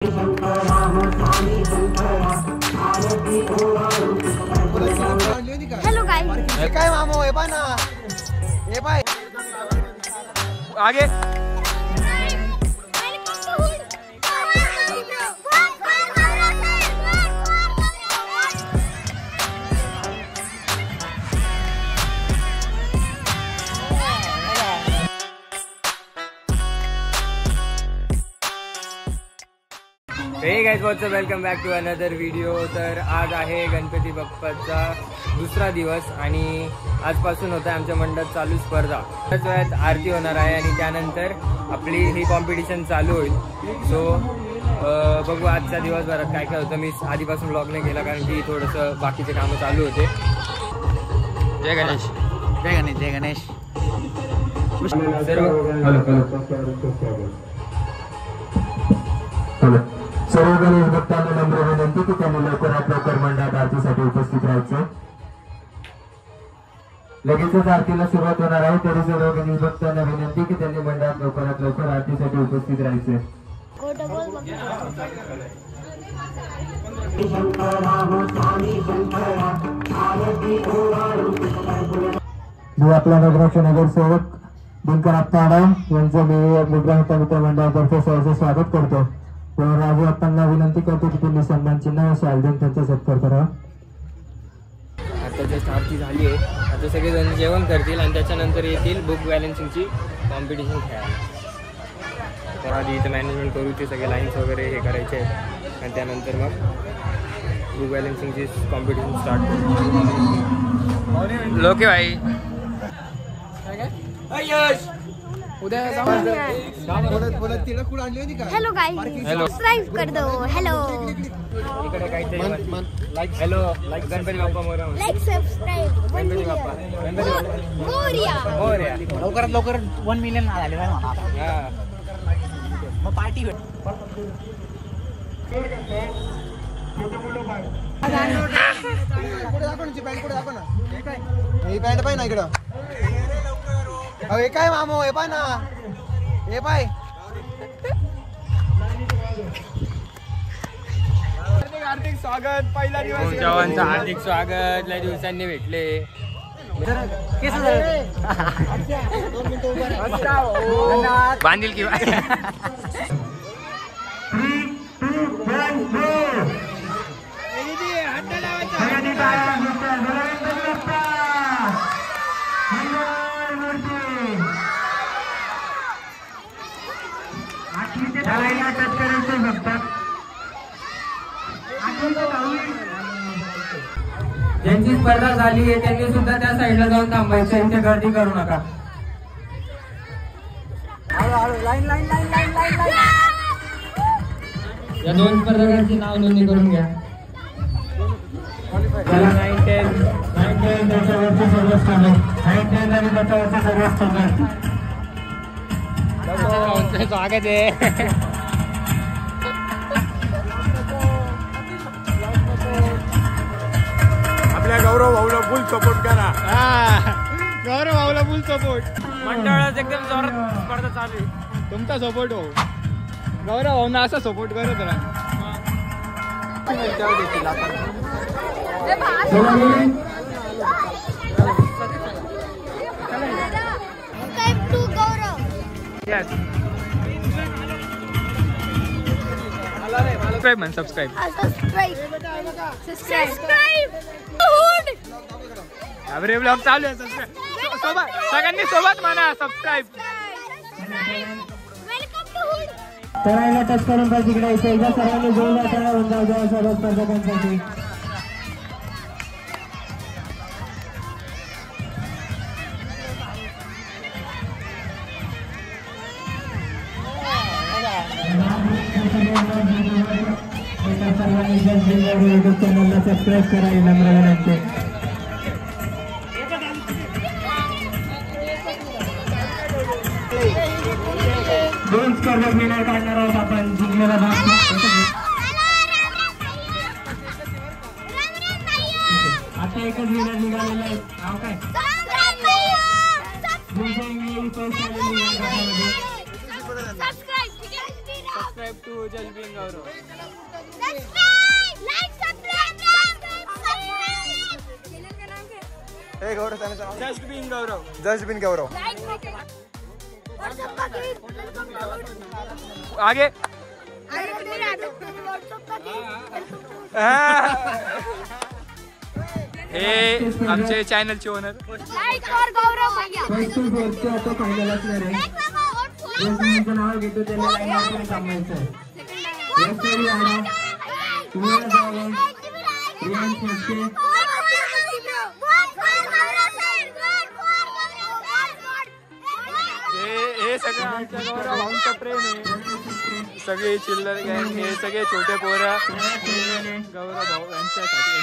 Hello guys, काय मामो हे पाय ना, हे पाय आगे hey guys, what's up, welcome back to another video. तर आज आहे गणपती बाप्पाचा दुसरा दिवस आणि आजपासून होता आमच्या मंडळात चालू स्पर्धा। त्याच वेळात आरती होणार आहे आणि त्यानंतर आपली ही कॉम्पिटिशन चालू होईल। सो बघू आजच्या दिवसभरात काय काय होतं। मी आधीपासून व्लॉग नाही केला कारण की थोडंसं बाकीचे कामं चालू होते। जय गणेश, जय गणेश, जय गणेश। सर्व गणेश भक्तांना नम्र विनंती की त्यांनी लवकरात लवकर मंडळात आरतीसाठी उपस्थित राहायचं। लगेचच आरतीला सुरुवात होणार आहे, तरी सर्व गणेश भक्तांना विनंती की त्यांनी मंडळात लवकरात लवकर आरतीसाठी उपस्थित राहायचं। मी आपल्या नगराचे नगरसेवक दिनकर आप्पाराम यांचं मी विग्रह मित्र मंडळातर्फे सहर्ष स्वागत करतो। राजू अप्पांना विनंती करतो की तुम्ही सन्मान चिन्ह व शाल देऊन त्यांचा सत्कार करा। आता जस्ट आरती झाली आहे, आता सगळेजण जेवण करतील आणि त्याच्यानंतर येतील बुक बॅलन्सिंगची कॉम्पिटिशन खेळायला। तर आधी इथं मॅनेजमेंट करू, ते सगळे लाईन्स वगैरे हे करायचे आहेत आणि त्यानंतर मग बुक बॅलन्सिंगची कॉम्पिटिशन स्टार्ट करू। लोके भाई उद्या बोलत तिला कुठं आणली होती का? हेलो गाइस, सब्सक्राइब कर दो। हेलो इकडे काहीतरी like, hello like, Ganpati Bappa Morya, like subscribe. Ganpati Bappa, Ganpati Bappa Morya Morya. लवकरात लवकर 1 मिलियन झाले पाहिजे मला। हा, मग पार्टी भेट। ही पॅन्ट पाहिजे ना इकडं। हे काय मामो हे पाय ना, हे पाय हार्दिक स्वागत। पहिला दिवस जवानचं हार्दिक स्वागत। लय दिवसांनी भेटले। बांधील किंवा ज्यांची स्पर्धा झाली आहे त्यांनी सुद्धा त्या साईडला जाऊन थांबायचं, इथे गर्दी करू नका। या दोन स्पर्धकांची नाव नोंदणी करून घ्या। चला 9, 10 त्याच्यावरचे सर्व स्पर्धक, 9, 10 आणि त्याच्यावरचे सर्व स्पर्धक स्वागत आहे। आपल्या गौरव भाऊला फुल सपोर्ट करा। गौरव भाऊला फुल सपोर्ट। मंडळात एकदम जोरात स्पर्धा चालू आहे। तुमचा सपोर्ट हो, गौरव भाऊना असा सपोर्ट करत राहा। Subscribe to Gaurav. Yes, subscribe. Subscribe. अरे ब्लॉग चालू आहे। सबस्क्राइब सोबत सगळ्यांनी सोबत म्हणा सबस्क्राइब। Welcome to hood. तळायला टच करून पाहिजे तिकडे एकदा सर्वांनी जोरदार टाळ्या होऊन जाऊ द्या सर्व स्पर्धकांसाठी। सर्वांनी चॅनलला सबस्क्राईब करा, नम्र विनंती। दोन स्पर्धक विनर काढणार आहोत आपण। जिंकलेला भाग आता एकच विनर निघालेला आहे। नाव काय? Subscribe. Subscribe to just being Gaurav. हे गौरव त्याने just being Gaurav. Just bin Gaurav. आगे हे आमचे चॅनलचे ओनर. लाइक और गौरव भैया. फर्स्ट टू फोर्थ आता फायनल असणार आहे. जसं नाव घेतो त्याला लाईन थांबायचं आहे. रेफरी आडा तुम्हाला जावं रियान शेट्टी. हे सगळं आमच्या गौरव भाऊंचं प्रेम आहे. सगळे चिल्लर गँग हे सगळे छोटे पोरं गौरव भाऊ यांच्यासाठी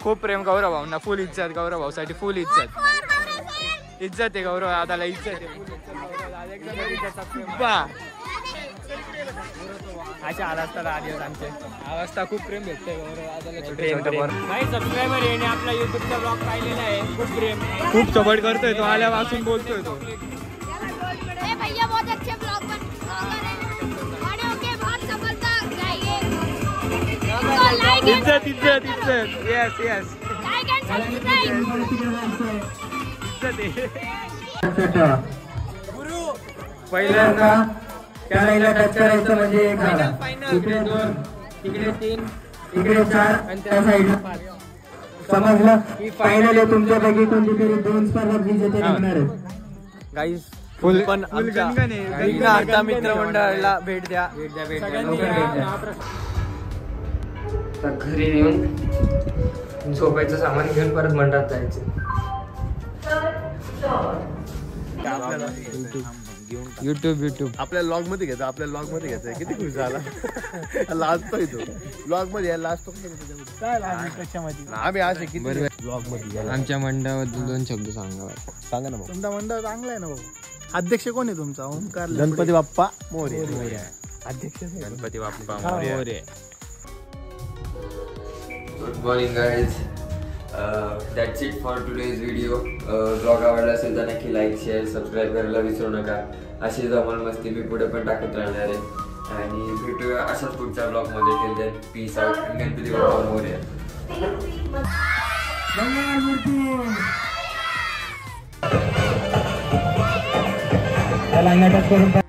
खूप प्रेम. गौरव भाऊंना फुल इज्जत. गौरव भाऊसाठी फुल इज्जत. इज्जत आहे गौरव दादाला. इज्जत आहे. अशा आला असता आधी आमचे आवाजता खूप प्रेम भेटते गौरव दादाला. काही सबस्क्रायबर येणे आपला युट्यूबचा ब्लॉग पाहिलेला आहे. खूप प्रेम खूप सपोर्ट करतोय तो. आल्यापासून बोलतोय तो. भैया बहुत अच्छे ब्लॉग बड़े के बहुत सफलता चाहिए. इज्जत इज्जत इज्जत. Yes yes. पहिल्यांदा त्या लाईनला टच करायचं म्हणजे एक झाला. इकडे 2 इकडे 3 इकडे 4 आणि त्या साईडला समजलं. फायनल आहे तुमच्यापैकी कोणतीतरी 2 स्पर्धक विजेते निघणार आहेत. गाईस फुल पण आता मित्रमंडळाला भेट द्या. घरी येऊन झोपायचं सामान घेऊन परत मंडळात जायचं. युट्यूब आपल्या लॉग मध्ये घ्यायचं. आपल्या लॉग मध्ये घ्यायचं. किती खुश झाला. लाजतोय तो. लॉग मध्ये लाजतो आम्ही असे किती ब्लॉग मध्ये. आमच्या मंडळाबद्दल 2 शब्द सांगा ना भाऊ. तुमचा मंडळ चांगला आहे ना भाऊ. अध्यक्ष कोण आहे तुमचा? ओमकार गणपती बाप्पा मोरे. अध्यक्ष Ganpati Bappa Morya. Good morning guys. That's it for today's video. Blog आवडला असेल तर नक्की लाईक शेअर सबस्क्राईब करायला विसरू नका. अशी धमाल मस्ती मी पुढे पण टाकत राहणार आहे. आणि भेटूया अशाच पुढच्या ब्लॉगमध्ये. Till then peace out. Ganpati Bappa Morya. लाईनला टच करून